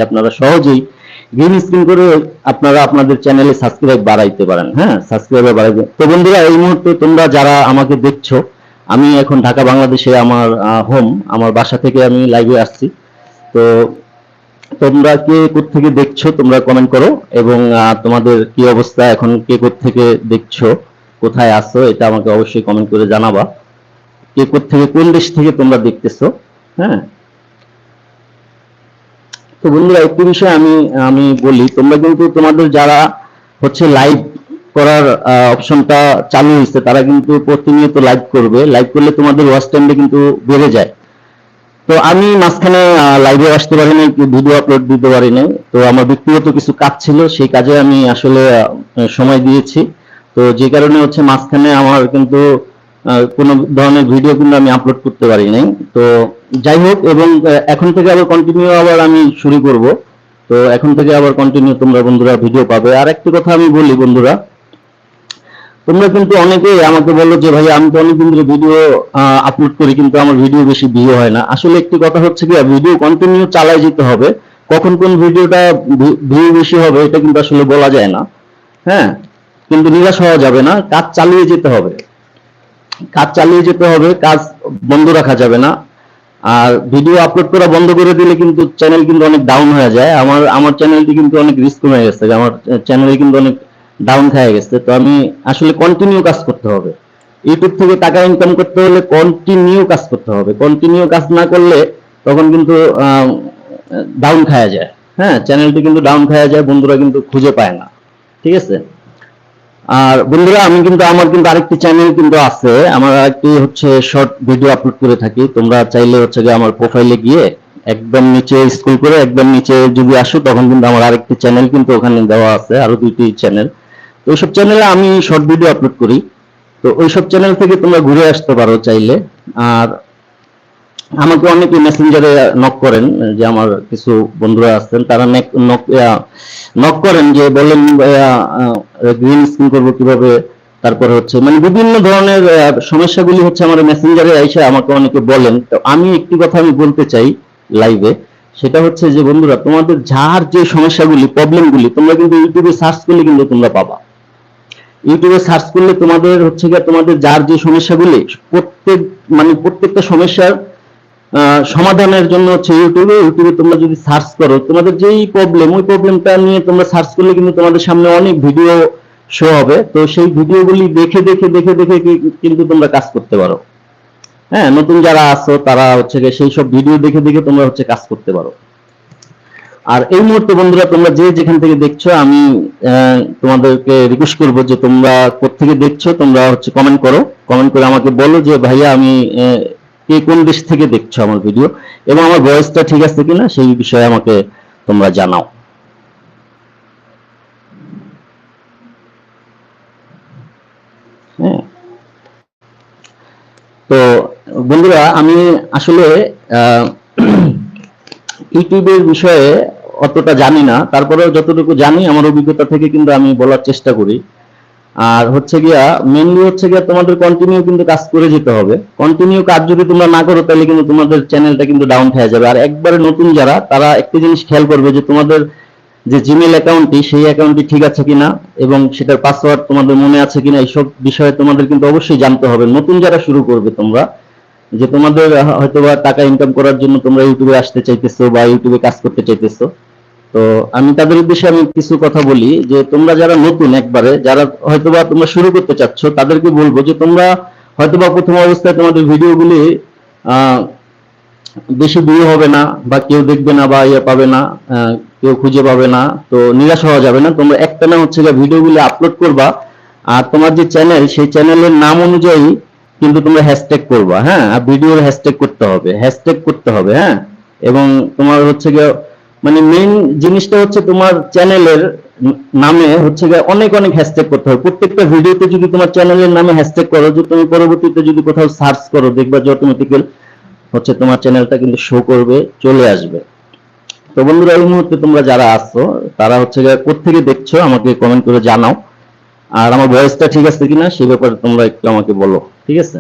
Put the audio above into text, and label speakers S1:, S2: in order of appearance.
S1: আপনারা সহজেই green screen করে আপনারা আপনাদের চ্যানেলে সাবস্ক্রাইব বাড়াইতে পারেন। হ্যাঁ, সাবস্ক্রাইবার বাড়াইতে। তো বন্ধুরা, এই মুহূর্তে তোমরা যারা আমাকে দেখছো, আমি এখন ঢাকা বাংলাদেশে আমার হোম, আমার বাসা থেকে আমি লাইভে আসছি। তো তোমরা কে কোত্থেকে দেখছো তোমরা কমেন্ট করো, এবং তোমাদের কি অবস্থা এখন, কে কোত্থেকে দেখছো, কোথায় আছো, এটা আমাকে অবশ্যই কমেন্ট করে জানাবা। কে কোত্থেকে, কোন দেশ থেকে তোমরা দেখতেছো। হ্যাঁ, তো বন্ধুরা একটি বিষয় আমি আমি বলি, তোমরা কিন্তু তোমাদের যারা হচ্ছে লাইভ করার অপশনটা চালু হয়েছে, তারা কিন্তু প্রতিনিয়ত লাইভ করবে। লাইভ করলে তোমাদের ওয়াচ টাইমটা কিন্তু বেড়ে যায়। তো আমি মাঝখানে লাইভে আসতে পারি নাই, ভিডিও আপলোড দিতে পারি নাই। তো আমার ব্যক্তিগত কিছু কাজ ছিল, সেই কাজে আমি আসলে সময় দিয়েছি। তো যে কারণে হচ্ছে মাঝখানে আমার কিন্তু কোনো ধরনের ভিডিও কিন্তু আমি আপলোড করতে পারি নাই। তো যাই হোক, এবং এখন থেকে আবার কন্টিনিউ আবার আমি শুরু করব। তো এখন থেকে আবার কন্টিনিউ তোমরা বন্ধুরা ভিডিও পাবে। আর একটি কথা আমি বলি বন্ধুরা, তোমরা কিন্তু অনেকেই আমাকে বলো যে ভাই আমি তো অনেকদিন ধরে ভিডিও আপলোড করি, কিন্তু আমার ভিডিও বেশি ভিউ হয় না। আসলে একটি কথা হচ্ছে কি, ভিডিও কন্টিনিউ চালাই যেতে হবে। কখন কোন ভিডিওটা ভিউ বেশি হবে এটা কিন্তু আসলে বলা যায় না। হ্যাঁ, কিন্তু নিরাশ হওয়া যাবে না, কাজ চালিয়ে যেতে হবে। কাজ চালিয়ে যেতে হবে, কাজ বন্ধ রাখা যাবে না। আর ভিডিও আপলোড করা বন্ধ করে দিলে কিন্তু চ্যানেল কিন্তু অনেক ডাউন হয়ে যায়। আমার চ্যানেলটি কিন্তু অনেক রিস্ক হয়ে গেছে, আমার চ্যানেলে কিন্তু অনেক ডাউন খেয়ে গেছে। তো আমি আসলে কন্টিনিউ কাজ করতে হবে। ইউটিউব থেকে টাকা ইনকাম করতে হলে কন্টিনিউ কাজ করতে হবে। কন্টিনিউ কাজ না করলে তখন কিন্তু ডাউন খাওয়া যায়। হ্যাঁ, চ্যানেলটি কিন্তু ডাউন খাওয়া যায়, বন্ধুরা কিন্তু খুঁজে পায় না। ঠিক আছে। আর বন্ধুরা, আমি কিন্তু আমার কিন্তু আরেকটি চ্যানেল কিন্তু আছে, আমার আরেকটি হচ্ছে শর্ট ভিডিও আপলোড করে থাকি। তোমরা চাইলে হচ্ছে গিয়ে আমার প্রোফাইলে গিয়ে একদম নিচে স্ক্রল করে একদম নিচে যদি আসো, তখন কিন্তু আমার আরেকটি চ্যানেল কিন্তু ওখানে দেওয়া আছে, আরো দুইটি চ্যানেল। তো ওইসব চ্যানেলে আমি শর্ট ভিডিও আপলোড করি। তো ওইসব চ্যানেল থেকে তোমরা ঘুরে আসতে পারো চাইলে। আর আমাকে অনেকে মেসেঞ্জারে নক করেন, যে আমার কিছু বন্ধুরা আছেন, তারা নক করেন, যে বলেন গ্রিন স্ক্রিন করবো কিভাবে, তারপরে হচ্ছে মানে বিভিন্ন ধরনের সমস্যাগুলি হচ্ছে আমার মেসেঞ্জারে এসে আমাকে অনেকে বলেন। তো আমি একটি কথা আমি বলতে চাই লাইভে, সেটা হচ্ছে যে বন্ধুরা, তোমাদের যার যে সমস্যাগুলি, প্রবলেমগুলি, তোমরা কিন্তু ইউটিউবে সার্চ করলে কিন্তু তোমরা পাবা। ইউটিউবে সার্চ করলে তোমাদের হচ্ছে গিয়ে তোমাদের যার যে সমস্যাগুলি, প্রত্যেকটা সমস্যার সমাধানের জন্য হচ্ছে ইউটিউবে তোমরা যদি সার্চ করো, তোমাদের যেই প্রবলেম, ওই প্রবলেমটা নিয়ে তোমরা সার্চ করলে কিন্তু তোমাদের সামনে অনেক ভিডিও শো হবে। তো সেই ভিডিওগুলি দেখে দেখে দেখে দেখে কিন্তু তোমরা কাজ করতে পারো। হ্যাঁ, নতুন যারা আছো তারা হচ্ছে সেই সব ভিডিও দেখে দেখে তোমরা হচ্ছে কাজ করতে পারো। আর এই মুহূর্তে বন্ধুরা, তোমরা যে যেখান থেকে দেখছো, আমি তোমাদেরকে রিকোয়েস্ট করবো যে তোমরা কোত্থেকে দেখছো তোমরা হচ্ছে কমেন্ট করো। কমেন্ট করে আমাকে বলো যে ভাইয়া আমি কে কোন দেশ থেকে দেখছো আমার ভিডিও, এবং আমার ভয়েসটা ঠিক আছে কিনা সেই বিষয়ে আমাকে তোমরা জানাও। হ্যাঁ, তো বন্ধুরা, আমি আসলে ইউটিউবের বিষয়ে অতটা জানি না, তারপরে যতটুকু জানি আমার অভিজ্ঞতা থেকে কিন্তু আমি বলার চেষ্টা করি। আর হচ্ছে গিয়া মেনলি হচ্ছে গিয়া তোমাদের কন্টিনিউ কিন্তু কাজ করে যেতে হবে। কন্টিনিউ কাজ যদি তোমরা না করো, তাহলে কিন্তু তোমাদের চ্যানেলটা কিন্তু ডাউন হয়ে যাবে। আর একবারে নতুন যারা, তারা একটা জিনিস খেয়াল করবে যে তোমাদের যে জিমেল অ্যাকাউন্টটি, সেই অ্যাকাউন্টটি ঠিক আছে কিনা, এবং সেটার পাসওয়ার্ড তোমাদের মনে আছে কিনা, এইসব বিষয়ে তোমাদের কিন্তু অবশ্যই জানতে হবে। নতুন যারা শুরু করবে তোমরা, যে তোমাদের হয়তোবা টাকা ইনকাম করার জন্য তোমরা ইউটিউবে আসতে চাইতেছো বা ইউটিউবে কাজ করতে চাইতেছো, তো আমি তাদের উদ্দেশ্যে আমি কিছু কথা বলি, যে তোমরা যারা নতুন, একবারে যারা হয়তোবা তোমরা শুরু করতে চাচ্ছ, তাদেরকে বলবো যে তোমরা হয়তোবা প্রথম অবস্থায় তোমাদের ভিডিওগুলি বেশি ভিউ হবে না, বা কেউ দেখবে না, বা ইয়ে পাবে না, কেউ খুঁজে পাবে না। তো নিরাশ হওয়া যাবে না, তোমরা একটানা হচ্ছে ভিডিওগুলি আপলোড করবা। আর তোমার যে চ্যানেল, সেই চ্যানেলের নাম অনুযায়ী কিন্তু তোমরা হ্যাশট্যাগ করবা। হ্যাঁ, আর ভিডিওর হ্যাশট্যাগ করতে হবে, হ্যাশট্যাগ করতে হবে। হ্যাঁ, এবং তোমার হচ্ছে গিয়ে মানে মেইন জিনিসটা হচ্ছে তোমার চ্যানেলের নামে হচ্ছে গিয়ে অনেক অনেক হ্যাশট্যাগ করতে হবে। প্রত্যেকটা ভিডিওতে যদি তোমার চ্যানেলের নামে হ্যাশট্যাগ করো, যে তুমি পরবর্তীতে যদি কোথাও সার্চ করো, দেখবা যে অটোমেটিক্যালি হচ্ছে তোমার চ্যানেলটা কিন্তু শো করবে, চলে আসবে। তো বন্ধুরা, এই মুহূর্তে তোমরা যারা আসছো, তারা হচ্ছে কোত্থেকে দেখছো আমাকে কমেন্ট করে জানাও। আর আমার ভয়েসটা ঠিক আছে কিনা সেই ব্যাপারে তোমরা একটু আমাকে বলো। ঠিক আছে।